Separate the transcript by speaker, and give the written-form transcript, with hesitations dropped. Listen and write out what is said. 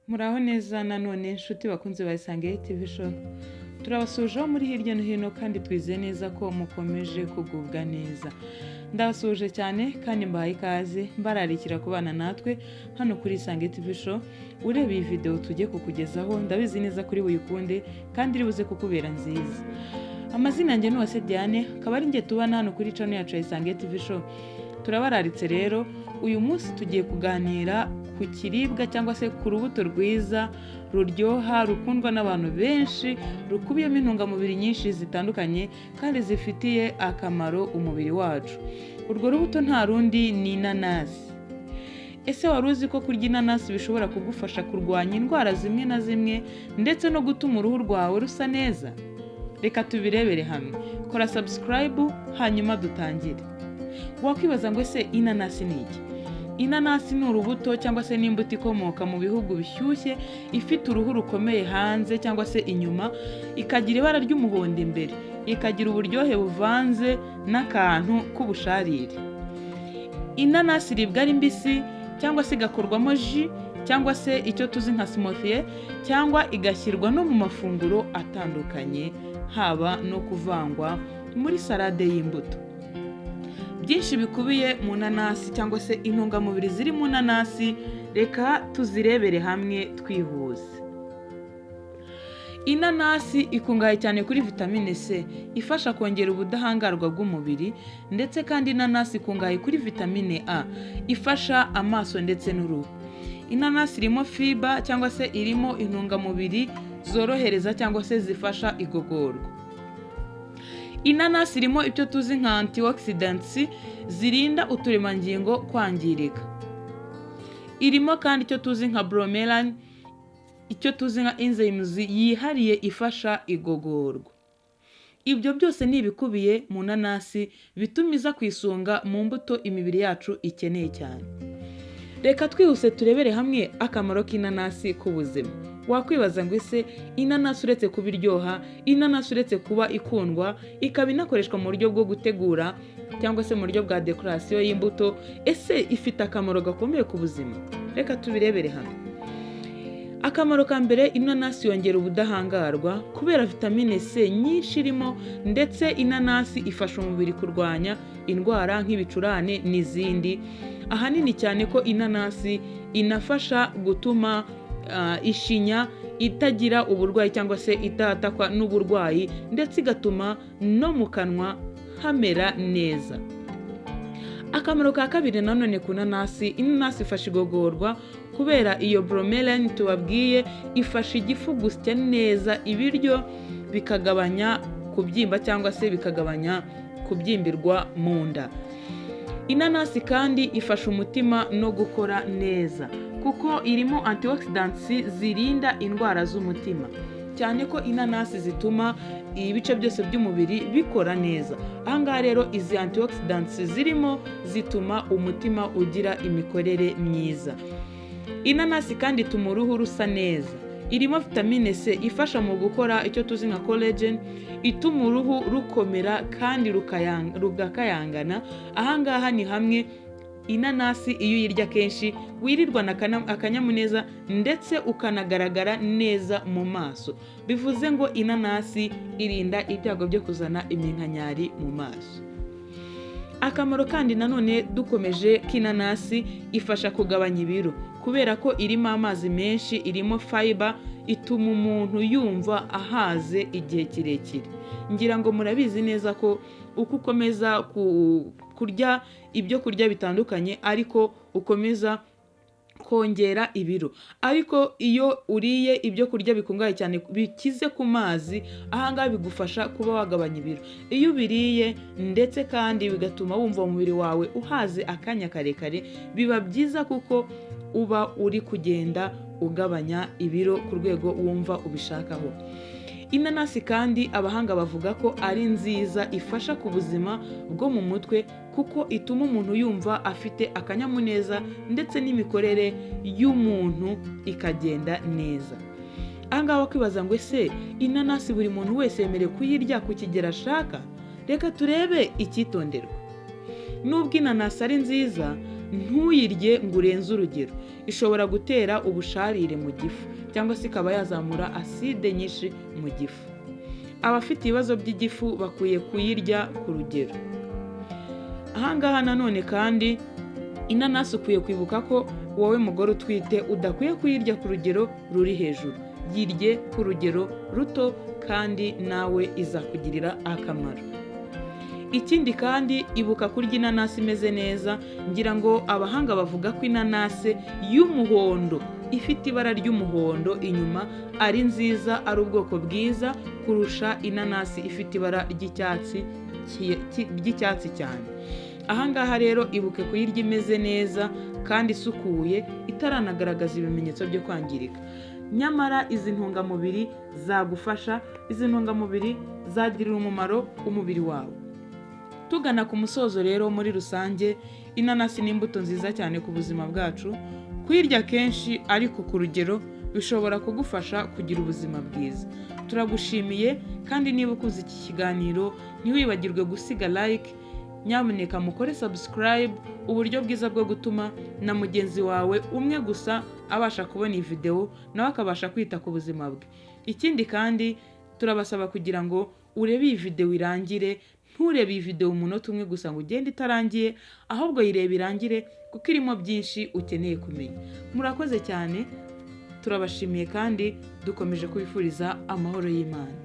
Speaker 1: Muraho neza nanone inshuti bakunze ba Isange TV show. Turabasuje muri hirya no hino kandi twizeye neza ko mukomeje kugubwa neza. Ndabasuje cyane kandi mbahaye ikaze mbararikira kubana natwe hano kuri Isange TV show. Ureba iyi video tujye kukugezaho ndabizi neza kuri buyikunde kandi iribuze kukubera nziza. Amazina yanjye n'uwase Diane akaba ari nge tubana hano kuri channel yacu ya Isange TV show. Turabararitse rero uyu munsi tugiye kuganira ku kiribwa cyangwa se ku rubuto rwiza ruryoha rukundwa n'abantu benshi rukubiyemo intungamubiri nyinshi zitandukanye kandi zifitiye akamaro umubiri wacu. Urwo rubuto nta rundi ni inanasi. Ese wari uzi ko kurya inanasi bishobora kugufasha kurwanya indwara zimwe na zimwe ndetse no gutuma uruhu rwawe rusa neza? Reka tubirebere hamwe. Kora subscribe hanyuma dutangire. Wakwibaza ngo ese inanasi ni iki? Inanasi ni urubuto cyangwa se n'imbuto ikomoka mu bihugu bishyushye, ifite uruhu rukomeye hanze cyangwa se inyuma, ikagira ibara ry'umuhondo imbere, ikagira uburyohe buvanze n'akantu k'ubusharire. Inanasi iribwa ari mbisi cyangwa se igakorwamo ji cyangwa se icyo tuzi nka smoothie cyangwa igashyirwa no mu mafunguro atandukanye, haba no kuvangwa muri salade y'imbuto. Byinshi bikubiye mu nanasi cyangwa se intungamubiri ziri mu nanasi, reka tuzirebere hamwe twihuse. Inanasi ikungahaye cyane kuri vitamine C ifasha kongera ubudahangarwa bw'umubiri, ndetse kandi inanasi ikungahaye kuri vitamine A ifasha amaso ndetse n'uruhu. Inanasi irimo fiber cyangwa se irimo intungamubiri zorohereza cyangwa se zifasha igogorwa. Inanasi irimo icyo tuzi nka antioxidants zirinda uturemangingo kwangirika. Irimo kandi icyo tuzi nka bromelain, icyo tuzi nka enzymes yihariye ifasha igogorwa. Ibyo byose ni ibikubiye mu nanasi bituma iza ku isonga mu mbuto imibiri yacu ikeneye cyane. Reka twihuse turebere hamwe akamaro k'inanasi ku buzima. Wakwibaza ngo ese inanasi uretse kuba iryoha, inanasi uretse kuba ikundwa, ikaba inakoreshwa mu buryo bwo gutegura cyangwa se mu buryo bwa decoration y'imbuto, ese ifite akamaro gakomeye ku buzima? Reka tubirebere hamwe. Akamaro ka mbere, inanasi yongera ubudahangarwa kubera vitamine C nyinshi irimo, ndetse inanasi ifasha umubiri kurwanya indwara nk'ibicurane n'izindi. Ahanini cyane ko inanasi inafasha gutuma ishinya itagira uburwayi cyangwa se itatakwa n'uburwayi, ndetse igatuma no mu kanwa hamera neza. Akamaro ka kabiri nanone ku nanasi, inanasi ifasha igogorwa kubera iyo bromelain tubabwiye ifasha igifu gusya neza ibiryo, bikagabanya kubyimba cyangwa se bikagabanya kubyimbirwa mu nda. Inanasi kandi ifasha umutima no gukora neza kuko irimo antioxidants zirinda indwara z'umutima, cyane ko inanasi zituma ibice byose by'umubiri bikora neza. Ahangaha rero izi antioxidants zirimo zituma umutima ugira imikorere myiza. Inanasi kandi ituma uruhu rusa neza. Irimo vitamine C ifasha mu gukora icyo tuzi nka collagen, ituma uruhu rukomera kandi rugakayangana. Ahangaha ni hamwe inanasi iyo uyirya kenshi wirirwana akanyamuneza ndetse ukanagaragara neza mu maso. Bivuze ngo inanasi irinda ibyago byo kuzana iminkanyari mu maso. Akamaro kandi nanone dukomeje k'inanasi, ifasha kugabanya ibiro kubera ko irimo amazi menshi, irimo fiber ituma umuntu yumva ahaze igihe kirekire. Ngira ngo murabizi neza ko uko ukomeza kurya ibyo kurya bitandukanye ariko ukomeza kongera ibiro. Ariko iyo uriye ibyo kurya bikungahaye cyane bikize ku mazi, ahangaha bigufasha kuba wagabanya ibiro. Iyo ubiriye ndetse kandi bigatuma wumva umubiri wawe uhaze akanya karekare, biba byiza kuko uba uri kugenda ugabanya ibiro ku rwego wumva ubishakaho. Inanasi kandi abahanga bavuga ko ari nziza, ifasha ku buzima bwo mu mutwe kuko ituma umuntu yumva afite akanyamuneza ndetse n'imikorere y'umuntu ikagenda neza. Ahangaha wakwibaza ngo ese inanasi buri muntu wese yemerewe kuyirya ku kigero ashaka? Reka turebe icyitonderwa. Nubwo inanasi ari nziza, ntuyirye ngo urenze urugero, ishobora gutera ubusharire mu gifu cyangwa se ikaba yazamura aside nyinshi mu gifu. Abafite ibibazo by'igifu bakwiye kuyirya ku rugero. Ahangaha nanone kandi inanasi ukwiye kwibuka ko wowe mugore utwite udakwiye kuyirya ku rugero ruri hejuru, yirye ku rugero ruto kandi nawe izakugirira akamaro. Ikindi kandi ibuka kurya inanasi imeze neza. Ngira ngo abahanga bavuga ko inanasi y'umuhondo ifite ibara ry'umuhondo inyuma ari nziza, ari ubwoko bwiza kurusha inanasi ifite ibara ry'icyatsi cyane. Ahangaha rero ibuke kuyirya imeze neza kandi isukuye itaranagaragaza ibimenyetso byo kwangirika. Nyamara izi ntungamubiri zagufasha, izi ntungamubiri zagirira umumaro umubiri wawe. Tugana ku musozo rero, muri rusange inanasi ni imbuto nziza cyane ku buzima bwacu. Kuyirya kenshi ariko ku rugero bishobora kugufasha kugira ubuzima bwiza. Turagushimiye kandi niba ukuze iki kiganiro ntiwibagirwe gusiga like, nyamuneka mukore subscribe, uburyo bwiza bwo gutuma na mugenzi wawe umwe gusa abasha kubona iyi video nawe akabasha kwita ku buzima bwe. Ikindi kandi turabasaba kugira ngo urebe iyi video irangire, nturebe iyi video umunota umwe gusa ngo ugende itarangiye, ahubwo yirebe irangire kuko irimo byinshi ukeneye kumenya. Murakoze cyane, turabashimiye kandi dukomeje kubifuriza amahoro y'Imana.